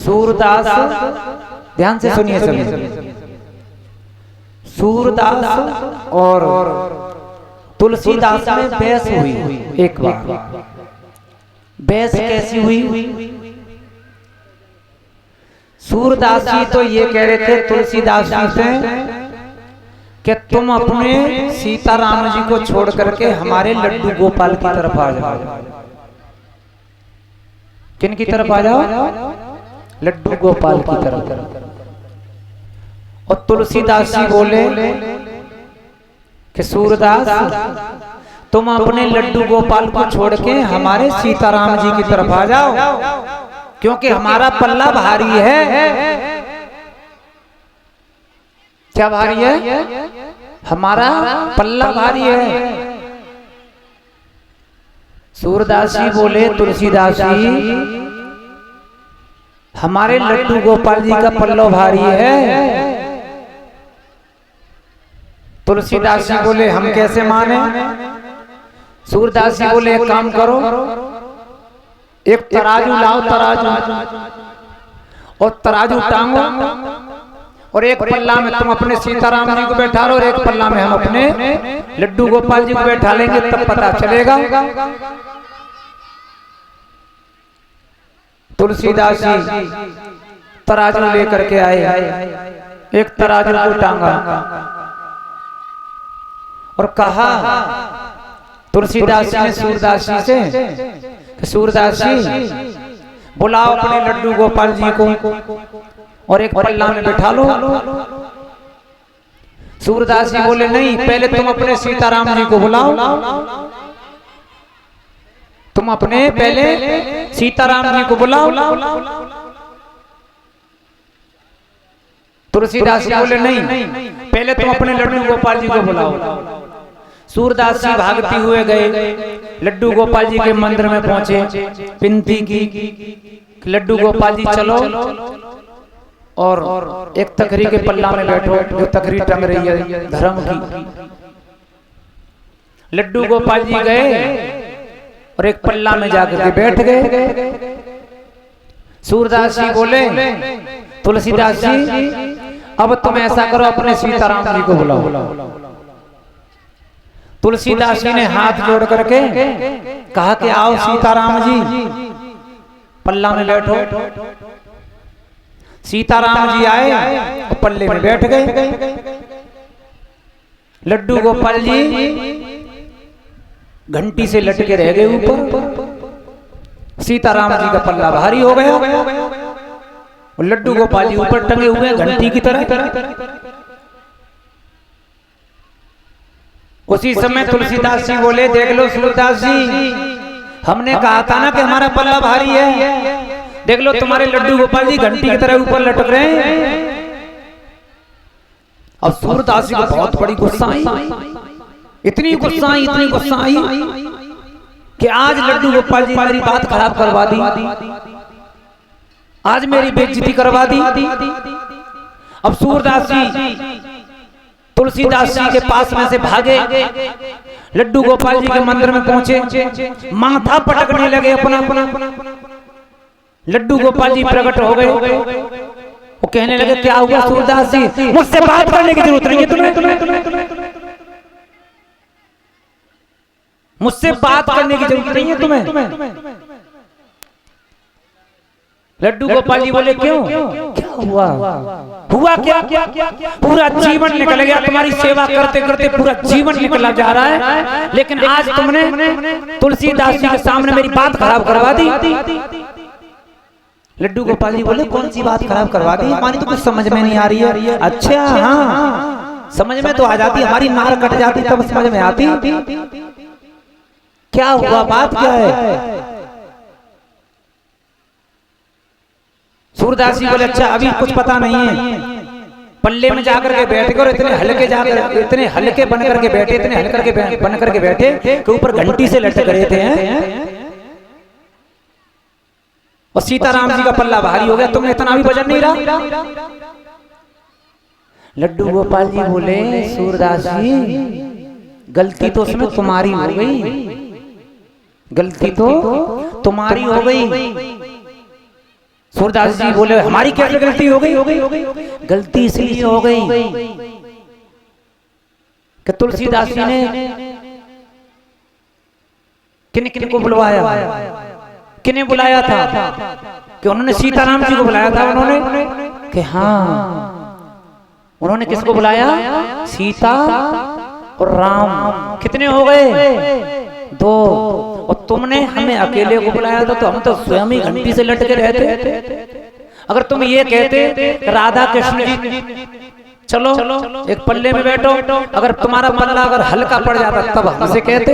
सूरदास, ध्यान से सुनिए सभी। सूरदास और तुलसीदास में बहस हुई एक बार। बहस कैसी हुई? सूरदास जी तो ये कह रहे थे तुलसीदास जी से कि तुम अपने सीताराम जी को छोड़ करके हमारे लड्डू गोपाल की तरफ आ जाओ। किन की तरफ आ जाओ? लड्डू गोपाल की तरफ। और तुलसीदास जी बोले कि सूरदास तुम अपने लड्डू गोपाल को छोड़ के हमारे सीताराम जी की तरफ आ जाओ, क्योंकि हमारा पल्ला भारी है। क्या भारी है? हमारा पल्ला भारी है। सूरदास जी बोले तुलसीदास जी हमारे लड्डू गोपाल जी का पल्लो भारी है। तुलसीदास जी बोले हम कैसे माने? सूरदास जी बोले एक काम करो, एक तराजू लाओ, तराजू और तराजू टांगो और एक पल्ला में तुम अपने सीताराम जी को बैठा लो और एक पल्ला में हम अपने लड्डू गोपाल जी को बैठा लेंगे, तब पता चलेगा। तुलसीदास जी तराजू लेकर के आए, एक तराजू को टांगा और कहा तुलसीदास जी ने सूरदास जी से, सूरदास जी बुलाओ अपने लड्डू गोपाल जी को और एक पल्ला में बैठा लो। सूरदास जी बोले नहीं, पहले तुम अपने सीताराम जी को बुलाओ, तुम अपने पहले सीताराम जी को बुलाओ। तुलसीदास जी बोले नहीं, पहले तुम अपने लड्डू गोपाल जी को बुलाओ। सूरदास जी भागते हुए गए, लड्डू गोपाल जी के मंदिर में पहुंचे, विनती की लड्डू गोपाल जी चलो और एक तखरी के पल्ला में बैठो, जो तखरी टंग रही है धर्म की। लड्डू गोपाल जी गए और एक पल्ला में जाकर के बैठ गए। सूरदास जी बोले तुलसीदास जी अब तुम ऐसा करो, अपने सीताराम जी को बुलाओ। तुलसीदास जी ने हाथ जोड़ करके कहा कि आओ सीताराम जी, पल्ला में बैठो। सीताराम जी आए और पल्ले में बैठ गए। लड्डू गोपाल जी घंटी से लटके रह गए ऊपर। सीताराम जी का पल्ला भारी हो गया और लड्डू गोपाल जी ऊपर टंगे हुए घंटी की तरह। उसी समय तुलसीदास जी बोले देख लो सूरदास जी, हमने कहा था ना कि हमारा पल्ला भारी है, देख लो तुम्हारे लड्डू गोपाल जी घंटी की तरह ऊपर लटक रहे हैं। अब सूरदास जी को बहुत बड़ी गुस्सा आई, इतनी गुस्सा आई कि आज लड्डू गोपाल जी मेरी बात खराब करवा दी, आज मेरी बेइज्जती करवा दी। अब सूरदास जी तुलसीदास जी के पास में से भागे, लड्डू गोपाल जी के मंदिर में पहुंचे, माथा पटकने लगे अपना। लड्डू गोपाल जी प्रकट हो गए, वो कहने लगे क्या हुआ सूरदास जी, मुझसे बात करने की जरूरत नहीं है तुम्हें, मुझसे बात करने की जरूरत नहीं है तुम्हें। लड्डू गोपाल जी बोले क्यों, क्या हुआ? हुआ क्या? पूरा जीवन निकल गया, तुम्हारी सेवा करते करते पूरा जीवन निकला जा रहा है, लेकिन आज तुमने तुलसीदास जी के सामने मेरी बात खराब करवा दी। लड्डू गोपाल जी बोले कौन सी बात खराब करवा दी? हमारी तो कुछ समझ में नहीं आ रही है। अच्छा हाँ, समझ में तो आ जाती, हमारी मार कट जाती तब समझ में आती। क्या हुआ, बात क्या है? सूरदास जी बोले अच्छा अभी कुछ पता नहीं है। पल्ले में जाकर के बैठ गए और इतने हल्के बन करके बैठे, इतने हल्के बन करके बैठे कि ऊपर घंटी से लटक रहे थे। और सीताराम जी का पल्ला भारी हो गया, तुमने इतना भी वजन नहीं रहा। लड्डू गोपाल जी बोले सूरदास जी गलती तो उसमें तुम्हारी हो गई, गलती तो तुम्हारी हो गई। सूरदास जी बोले हमारी कैसे गलती हो गई? गलती इसलिए हो गई कि तुलसीदास जी ने किन किन को बुलवाया, किन्हें बुलाया था कि उन्होंने सीताराम जी को बुलाया था। उन्होंने कि हाँ, उन्होंने किसको बुलाया? सीता और राम। कितने हो गए? 2। और तुमने हमें अकेले को बुलाया था, तो हम तो स्वयं ही घंटी से लटके रहते। अगर तुम ये कहते राधा कृष्ण जी चलो एक पल्ले में बैठो, अगर तुम्हारा पल्ला अगर हल्का पड़ जाता तब हमसे कहते।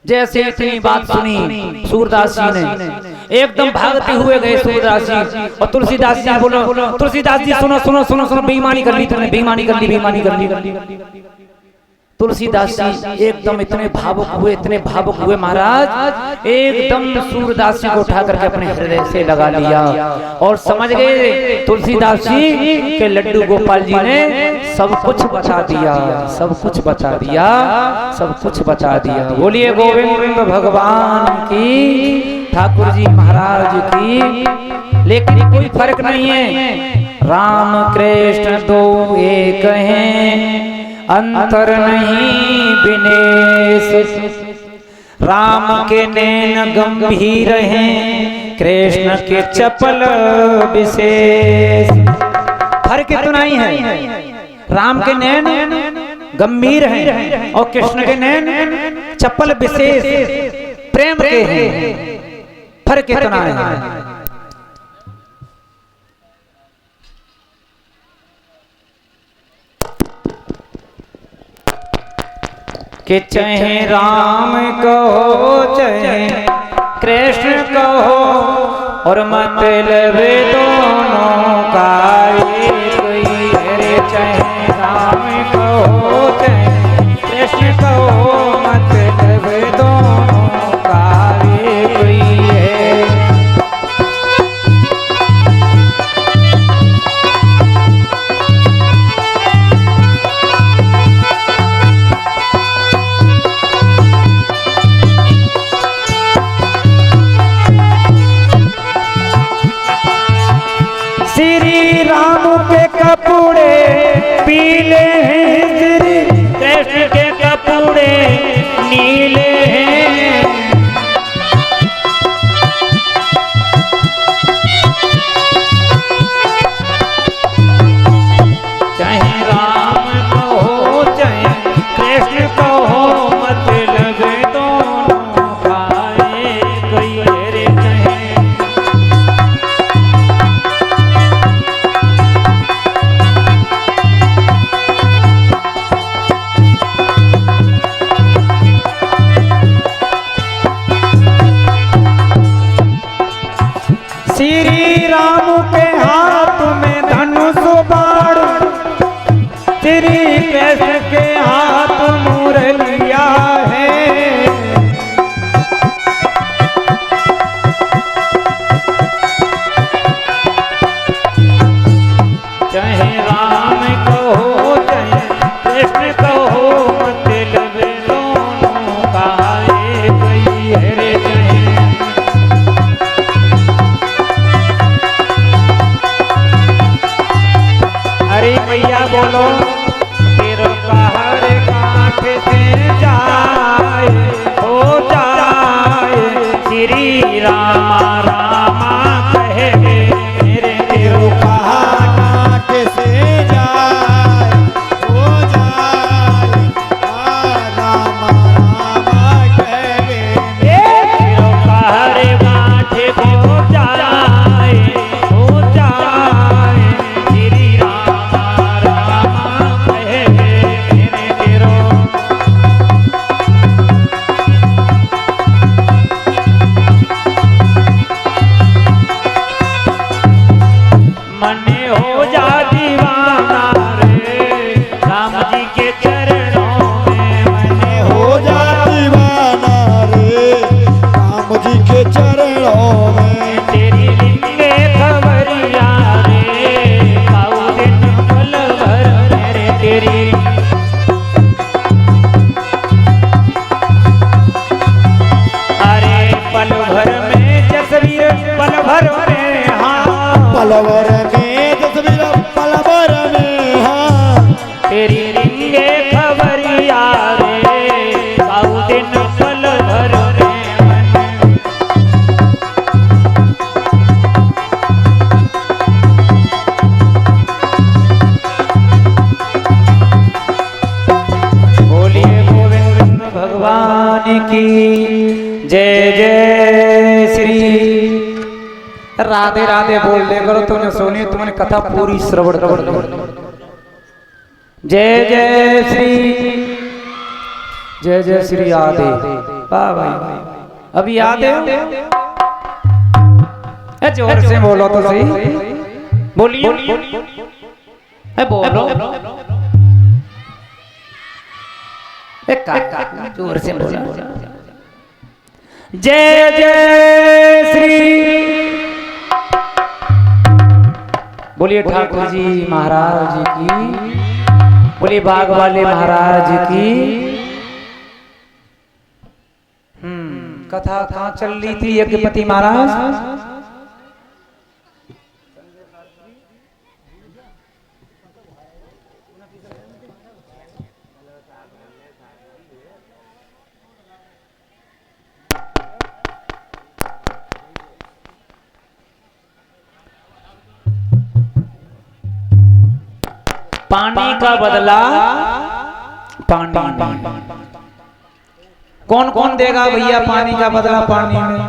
जैसे इतनी बात सुनी सूरदास जी ने, एकदम भागते हुए गए सूरदास जी। और तुलसीदास जी बोलो, तुलसीदास जी सुनो सुनो सुनो सुनो, बेईमानी कर ली तुमने, बेईमानी कर ली, बेईमानी कर ली। तुलसीदास जी एकदम इतने भावुक हुए, इतने भावुक हुए महाराज, एकदम सूरदास जी को उठा करके अपने हृदय से लगा लिया और समझ गए तुलसीदास जी के लड्डू गोपाल जी ने सब कुछ बता दिया, सब कुछ बता दिया, सब कुछ बता दिया। बोलिए गोविंद भगवान की, ठाकुर जी महाराज की। लेकिन कोई फर्क नहीं है, राम कृष्ण दो एक हैं, अंतर नहीं विनेश। राम के नैन गंभीर हैं, कृष्ण के चपल विशेष। फर्क इतना ही है, राम के नैन गंभीर हैं और कृष्ण के नैन चपल विशेष प्रेम के हैं। फर्क इतना है। कि चाहे राम कहो चाहे कृष्ण कहो, और मतलब दोनों का एक ही है। चाहे राम कहो चाहे कृष्ण कहो, मतलब दोनों का एक ही है। श्री राम के कपड़े पीले हैं, श्री कृष्ण के कपड़े नीले हैं। चाहे राम कहो चाहे कृष्ण कहो, मतलब दोनों का एक ही है। श्री राम के हाथ में धनुष बाण, श्री कृष्ण के हाथ मुरलिया है। चाहे राम कहो चाहे कृष्ण कहो, मतलब दोनों का एक ही है। भैया बोलो, तेरो कहर काट से जाए हो जाए, श्री रामा रामा कहे मेरे। तेरो कहर काट से जाए हो जाए, रामा रामा कहे। तेरो कहर काट हो जाए हो जाए, श्री मने हो जा दीवाना रे राम जी के चरणों में। मने हो जा दीवाना रे राम जी के चरणों में। तेरी लिंगे खबरिया रे पाऊ दिन पल भर मेरे। तेरी अरे पल भर में जसवीर, पल भर पलवर में तस्वीर पलवर में हाँ तेरी रिंगे खबरिया रे बाऊ दिन पल भर भगवान की जय जय श्री राधे राधे बोल दे करो तूने सुनी तुमने कथा पूरी श्रवण करो जय जय श्री राधे वाह भाई अभी याद है जोर से बोलो तो सही बोलिए बोलो जोर से बोला जय जय श्री बोलिए ठाकुर जी महाराज की बोलिए बाग वाले महाराज की। कथा कहाँ चल रही थी यज्ञपति महाराज पानी का बदला पानी कौन कौन देगा भैया पानी का बदला पानी में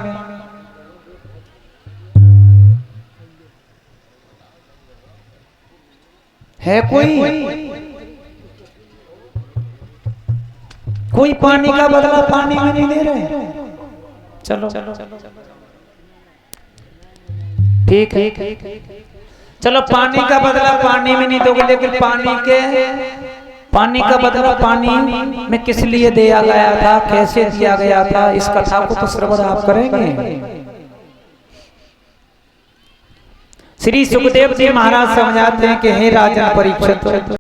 है कोई पानी का बदला पानी में नहीं दे रहे चलो ठीक है चलो पानी का बदला पानी में नहीं दोगे लेकिन पानी का बदला पानी में किस लिए दिया गया था कैसे दिया गया था इस कथा को तो श्रवण आप करेंगे। श्री सुखदेव जी महाराज समझाते हैं कि हे राजन परीक्षित